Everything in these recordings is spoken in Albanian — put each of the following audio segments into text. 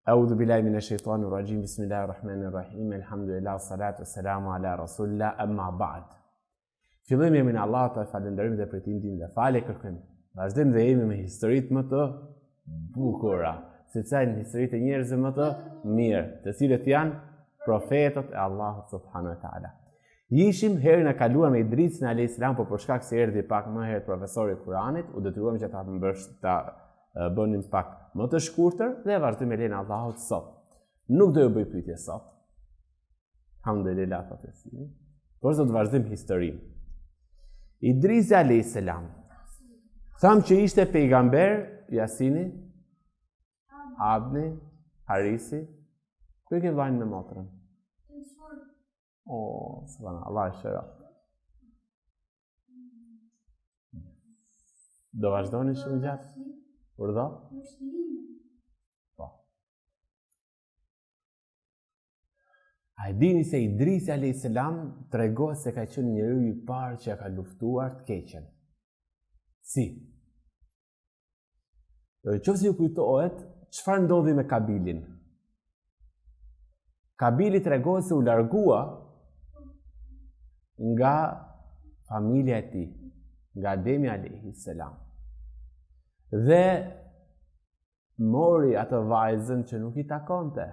A'udhu billahi minash shaitanir rajim. Bismillahir rahmanir rahim. Alhamdulillah, salatu wassalamu ala rasulillah, amma ba'd. Fillojmë me Allah, të falenderojmë dhe pretendojmë dhe falë kërkojmë. Vazhdojmë dhe jemi me historitë më të bukura, sepse janë historitë e njerëzve më të mirë, të cilët janë profetët e Allahut subhanahu wa taala. Ishim herën e kaluar me Idrisin alayhis salam, por për shkak se erdhi pak më herët profesori i Kuranit, u detyruam që ta bënim pak më të shkurtër dhe vazhdojmë me lenin Allahut sot. Nuk do ju bëj pyetje sot. Alhamdulillah, por do të vazhdojmë historinë. Idrisi alayhis salam, tham që ishte pejgamber, Jasini, Adni, Harisi, ku e ke vajnë me motrën? Allah e shëra. Do vazhdoni shumë gjatë? Urdhë? Po. A e dini se Idrisi alayhis salam tregon se ka qenë njeriu i parë që ka luftuar të keqen. Si? Qoftë ju kujtohet, çfarë ndodhi me Kabilin? Kabili tregon se u largua nga familja e tij, nga Ademi alayhis salam. Dhe mori atë vajzën që nuk i takonte,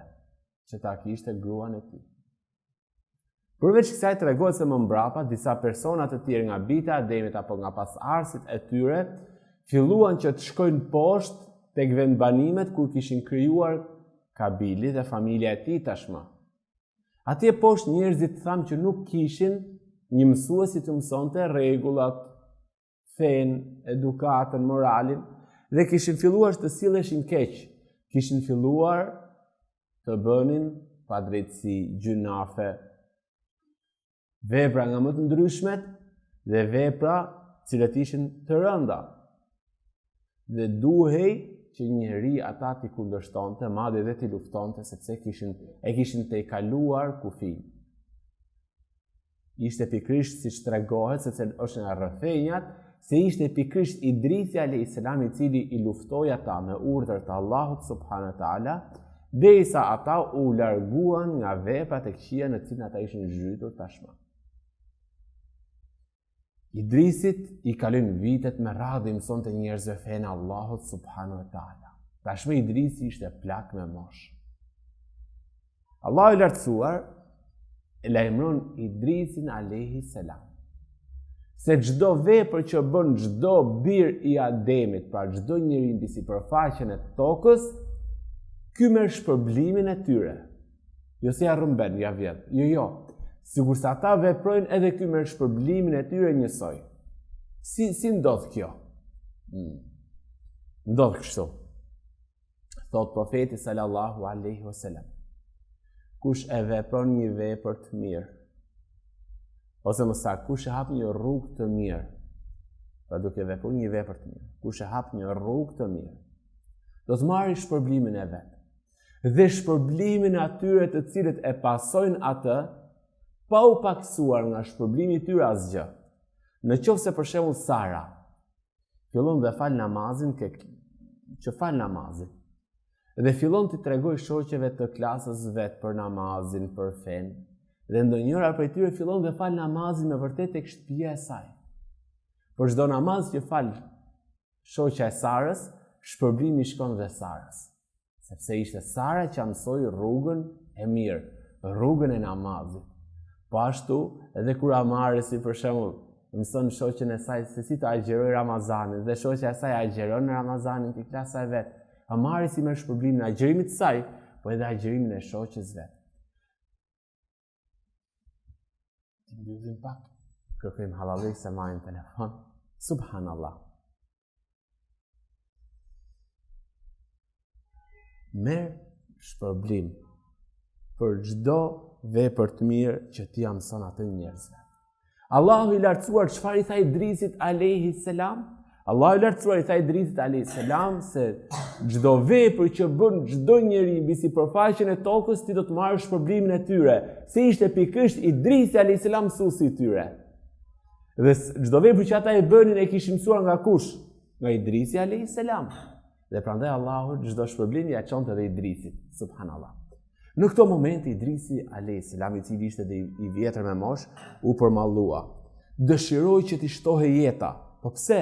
që ta kishte gruan e tij. Përveç kësaj tregohet se më mbrapa disa persona të tjerë nga bita e Ademit apo nga pasardhësit e tyre filluan që të shkojnë poshtë tek vendbanimet ku kishin krijuar Kabili dhe familja e tij tashmë. Atje poshtë njerëzit thamë që nuk kishin një mësuesi të mësonte rregullat, fen, edukatën, moralin, dhe kishin filluar të silleshin keq, kishin filluar të bënin padrejtësi, gjunafe, vepra nga më të ndryshmet dhe vepra cilët ishin të rënda. Dhe duhej që njeri ata t'i kundërshtonte, madje dhe t'i luftonte, sepse kishin të i kaluar kufij. Ishte pikrisht siç tregohet, sepse është nga rrëfenjat, se ishte pikrisht Idrisi alayhis salam i cili i luftoi ata me urdhër të Allahut subhanahu wa taala, derisa ata u larguan nga veprat e këqija në cilën ata ishin zhytur tashmë. Idrisit i kalojnë vitet me radhë i mësonte njerëzve fenë Allahut subhanahu wa taala. Tashmë Idrisi ishte plak me moshë. Allahu i lartësuar e lajmëron Idrisin alayhis salam se çdo vepër që bën çdo bir i Ademit, pra çdo njeri mbi sipërfaqen e tokës, ky merr shpërblimin e tyre. Jo se ja rrëmben, ja vjedh. Jo. Sigur se ata veprojnë, edhe ky merr shpërblimin e tyre njësoj. Si ndodh kjo? Ndodh kështu. Thot profeti sallallahu alaihi wasallam, kush e vepron një vepër të mirë, ose më saktë, kush e hap një rrugë të mirë, pra duke vepruar një vepër të mirë, kush e hap një rrugë të mirë, do të marrë shpërblimin e vet. Dhe shpërblimin e atyre të cilët e pasojnë atë, pa u paksuar nga shpërblimi i tyre asgjë. Në qoftë se për shembull Sara fillon dhe fal namazin, që fal namazin, dhe fillon të tregoj shoqeve të klasës vet për namazin, për fen, dhe ndonjëra prej tyre fillon dhe fal namazin me vërtet tek shtëpia e saj. Për çdo namaz që fal shoqja e Sarës, shpërblimi shkon dhe Sarës, sepse ishte Sara që mësoi rrugën e mirë, rrugën e namazit. Po ashtu, edhe kur Amaresi për shembull mëson shoqen e saj se si të agjeroj Ramazanin, dhe shoqja e saj agjeron në Ramazanin te klasa e vet, Amaresi merr shpërblimin e agjerimit të saj, po edhe agjerimin e shoqes vet. Ndizim pak, kërkojmë halalik se marrin telefon. Subhanallah. Merr shpërblim për çdo vepër të mirë që ti ja mëson atë njerëzve. Allahu i lartësuar çfarë i tha Idrisit alayhis salam? Allahu i lartësuar i tha Idrisit alayhis salam se çdo vepër që bën çdo njeri mbi sipërfaqen e tokës, ti do të marrësh shpërblimin e tyre. Se ishte pikërisht Idrisi alayhis salam mësuesi i tyre. Dhe çdo vepër që ata e bënin e kishin mësuar nga kush? Nga Idrisi alayhis salam. Dhe prandaj Allahu çdo shpërblim ja çonte edhe Idrisit, subhanallahu. Në këto momente Idrisi alayhis salam, i cili ishte dhe i vjetër me mosh, u përmallua. Dëshiroi që t'i shtohej jeta. Po pse?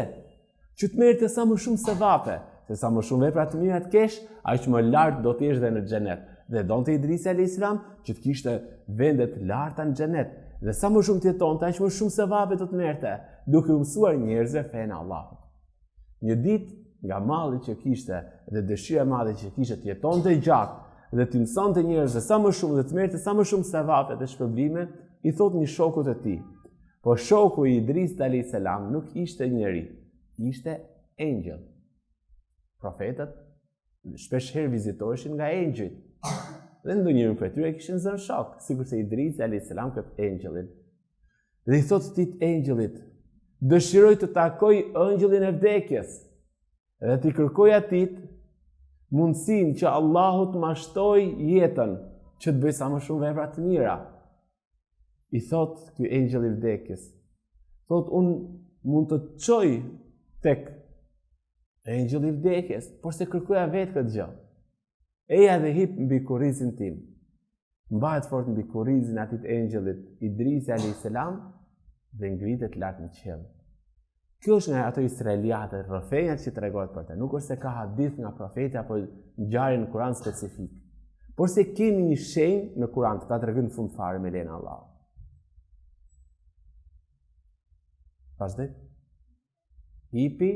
Që të merrte sa më shumë sevape, se sa më shumë vepra të mira të kesh, aq më lart do të jesh dhe në xhenet. Dhe donte Idrisi alayhis salam që të kishte vende të larta në xhenet. Dhe sa më shumë të jetonte, aq më shumë sevape do të merrte, duke u mësuar njerëzve fenë Allahut. Një ditë nga malli që kishte dhe dëshira e madhe që kishte të jetonte gjatë dhe të mësonte njerëzve sa më shumë dhe të merrte sa më shumë sevape dhe shpërblime, i thot një shokut e tij. Po shoku i Idrisit alayhis salam nuk ishte njeri, ishte engjëll. Profetët shpeshherë vizitoheshin nga engjëjt. Dhe ndonjëri prej tyre kishin zënë shok, sikurse Idrisi alayhis salam këtë engjëllin. Dhe i thot tit engjëllit: "Dëshiroj të takoj ëngjëllin e vdekjes dhe t'i kërkoj atit mundësinë që Allahu të mashtoj jetën, që të bëj sa më shumë vepra të mira." I thot ky engjëll i vdekjes, thot: "Unë mund të të çoj tek engjëlli i vdekjes, por se kërkoja vetë këtë gjë. Eja dhe hip mbi kurrizin tim." Mbahet fort mbi kurrizin atit engjëllit Idrisi alayhis salam dhe ngritet lart në qiell. Kjo është nga ato israeliate, rrëfenjat që tregohet për te. Nuk është se ka hadith nga profeti apo ngjarje në Kur'an specifik, por se kemi një shenjë në Kur'an që ta tregojnë në fund fare me lejen e Allahut. Vazhdoj. Hipi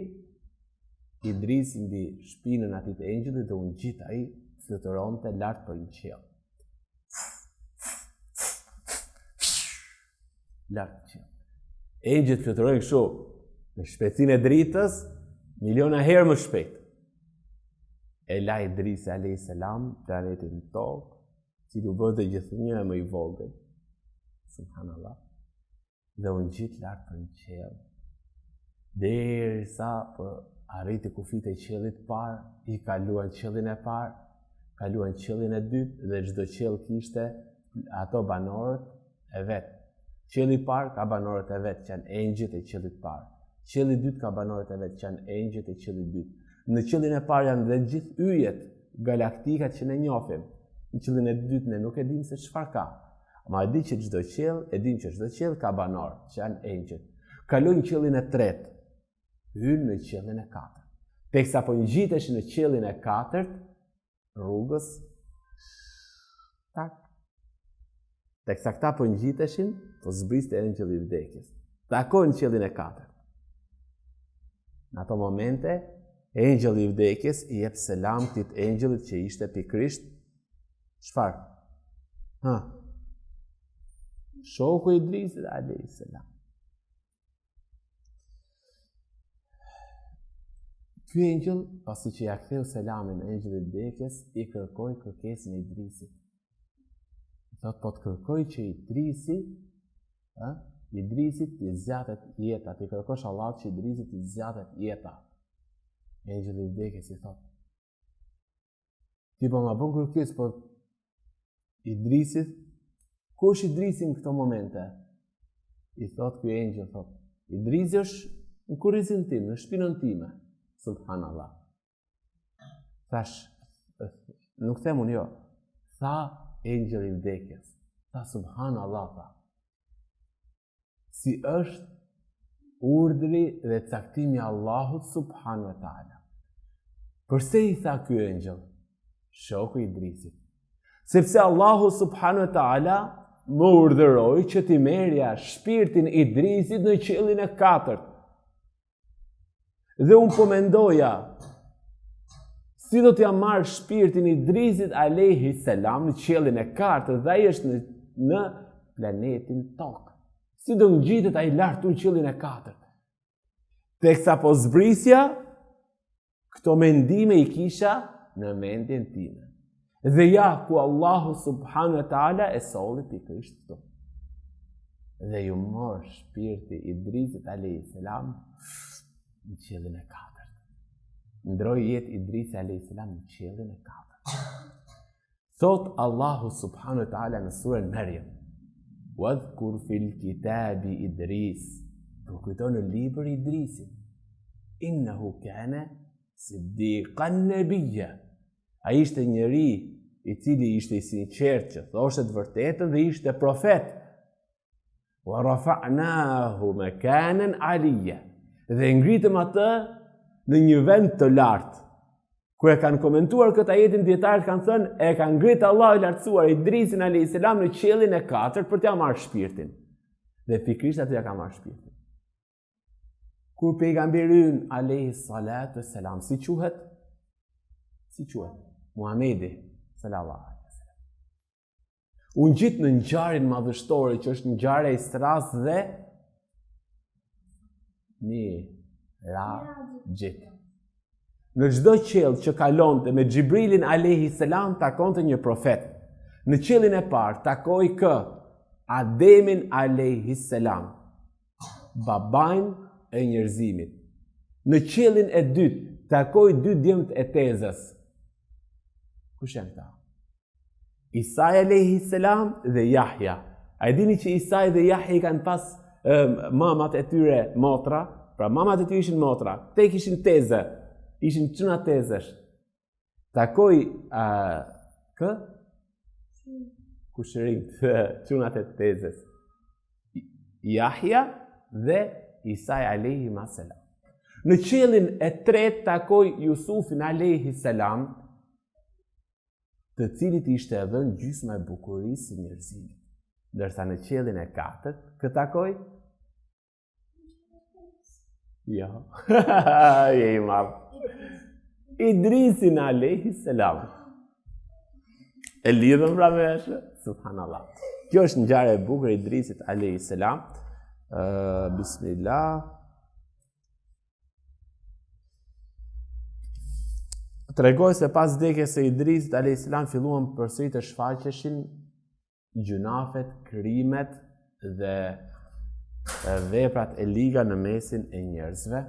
Idrisi mbi shpinën atit engjëllit dhe u ngjit ai, fluturonte lart për një qiell. Lart qiell. Engjëllit fluturojnë kështu me shpejtësinë e dritës, miliona herë më shpejt. E la Idrisi alayhis salam planetin në tokë, cili u bë dhe gjithnjë më i vogël. Subhanallah. Dhe u ngjit lart për një qiell. Derisa arriti kufit e qiellit parë, i kaluan qiellin e parë, kaluan qiellin e dytë dhe çdo qiell kishte ato banorët e vet. Qielli i parë ka banorët e vet, që janë engjëjt e qiellit parë. Qielli i dytë ka banorët e vet, që janë engjëjt e qiellit dytë. Në qiellin e parë janë dhe gjithë yjet, galaktikat që ne njohim. Në qiellin e dytë ne nuk e dim se çfarë ka. Ma e dim që çdo qiell ka banorë, që janë engjëjt. Kalojnë qiellin e tretë, hynë në qiellin e katërt. Teksa po ngjiteshin në qiellin e katërt, rrugës tak. Teksa këta po ngjiteshin, po zbriste engjëlli i vdekjes. Takojnë në qiellin e katërt. Në ato momente, engjëlli i vdekjes i jep selam këtij engjëllit që ishte pikërisht çfarë? Shoku i Idrisit alayhis salam. Ky engjëll, pasi që ja ktheu selamin engjëllit i vdekjes, i kërkoi kërkesën e Idrisit. Thot, po të kërkoj që Idrisit t'i zgjatet jeta, t'i kërkosh Allahut që Idrisit t'i zgjatet jeta. Engjëlli i vdekjes i thot: "Ti po ma bën kërkesë, po Idrisit, ku është Idrisi në këto momente?" I thot ky engjëll, thot: "Idrisi është në kurrizin tim, në shpinën time." Subhanallah. Thash, nuk them unë jo. Tha engjëlli i vdekjes. Tha subhanallah, tha. Si është urdhri dhe caktimi i Allahut subhanahu wa taala. Përse i tha ky engjëll? Shoku i Idrisit. Sepse Allahu subhanahu wa taala më urdhëroi që t'i merrja shpirtin e Idrisit në qiellin e katërt. Dhe unë po mendoja, si do t'ja marrë shpirtin e Idrisit alayhis salam në qiellin e katërt dhe ai është në planetin tokë. Si do ngjitet ai lart në qiellin e katërt? Teksa po zbrisja, këto mendime i kisha në mendjen time. Dhe ja ku Allahu subhanahu wa taala e solli pikërisht këtu. Dhe ju mor shpirti i Idrisit alayhis salam në qiellin e katërt. Ndroi jetë Idrisi alayhis salam në qiellin e katërt. Thot Allahu subhanahu wa taala në surën Maryam: "Wadhkur fil kitabi Idris." Do kujton në libër Idrisit. Innahu kana siddiqan nabiyya. Ai ishte njeri i cili ishte i sinqert që thoshte të vërtetën dhe ishte profet. Wa rafa'nahu makanan 'aliyya. Dhe ngritëm atë në një vend të lartë. Kur e kanë komentuar këtë ajetin, dietarët kanë thënë e ka ngritë Allahu i lartësuar Idrisin alayhis salam në qiellin e 4 për t'ia marrë shpirtin. Dhe pikërisht aty ja ka marrë shpirtin. Kur pejgamberi ynë alayhis salatu wassalam si quhet? Muhamedi sallallahu alaihi wasallam. Unë gjit në ngjarjen madhështore që është ngjarja e Isras dhe Mirajit. Në çdo qiell që kalonte me Xhibrilin alayhis salam takonte një profet. Në qiellin e parë takoi kë Ademin alayhis salam, babain e njerëzimit. Në qiellin e dytë takoi dy djemt e tezës. Kush janë ta? Isa alayhis salam dhe Yahya. A e dini që Isa dhe Yahya kanë pas mamat e tyre motra? Pra mamat e tyre ishin motra. Te kishin tezë. Ishin çuna tezësh. Takoi kushërinjt, çunat e tezës. Yahya dhe Isa alayhi salam. Në qiellin e tretë takoi Jusufin alayhi salam, të cilit ishte dhënë gjysma e bukurisë së njerëzimit. Ndërsa në qiellin e katërt, kë takoi? Jo. Je i madh. Idrisin alayhis salam. E lidhëm pra me është? Subhanallah. Kjo është ngjarja e bukur e Idrisit alayhis salam. Bismillah. Tregoj se pas vdekjes së Idrisit alayhis salam filluan përsëri të shfaqeshin gjunafet, krimet dhe veprat e liga në mesin e njerëzve.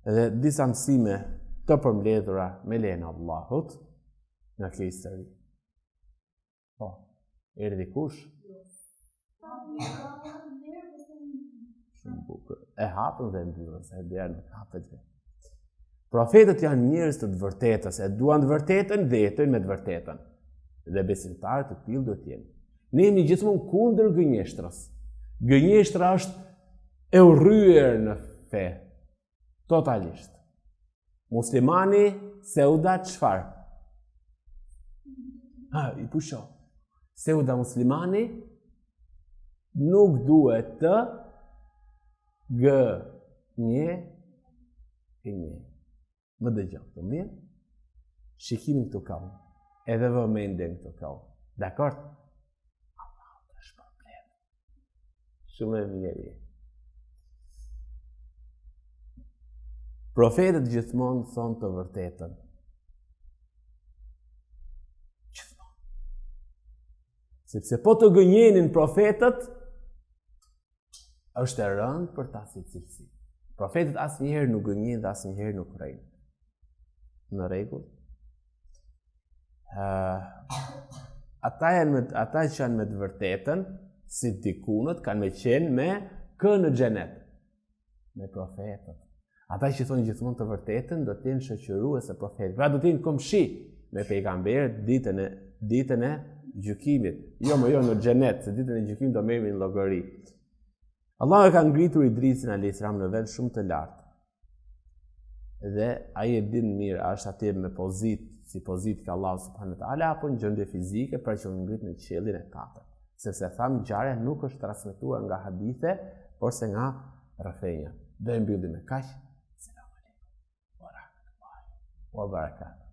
Dhe disa mësime të përmbledhura me lejen e Allahut në këtë histori. Po, erdhi kush? Shumë bukur. E hapën dhe mbyllën, se herë nuk hapet vetë. Profetët janë njerëz të vërtetës, e duan të vërtetën dhe jetojnë me të vërtetën. Dhe besimtarët të tillë duhet të jenë. Ne jemi gjithmonë kundër gënjeshtrës. Gënjeshtra është e urryer në fe. Totalisht. Muslimani seuda çfarë? I pusho. Seuda muslimani nuk duhet të gënjejë. Më dëgjoj këtu mirë. Shikimin këtu ka. Edhe vëmendjen këtu ka. Dakor? Allahu të shpërblet. Shumë e mirë. Profetët gjithmonë thonë të vërtetën. Gjithmonë. Sepse po të gënjenin profetët, është e rëndë për ta si cilësi. Profetët asnjëherë nuk gënjejnë dhe asnjëherë nuk rrejnë. Në rregull. Ata që janë me të vërtetën, si dikunët, kanë me qenë me kë në xhenet. Me profetët. Ata që thonë gjithmonë të vërtetën, do të jenë shoqërues e profetit. Pra do të jenë komshi me pejgamberët ditën e gjykimit. Jo në xhenet, se ditën e gjykimit do merremi në llogari. Allah e ka ngritur Idrisin alayhis salam në vend shumë të lartë. Dhe ai e din mirë, është atje me si pozitë ka Allah subhanahu wa taala apo në gjendje fizike për që ngrit në qiellin e 4. Sepse thamë ngjarja nuk është transmetuar nga hadithe, por se nga rrëfenja. Dhe mbyllim me kaq. Selam aleikum wa rahmatullahi wa barakatuh.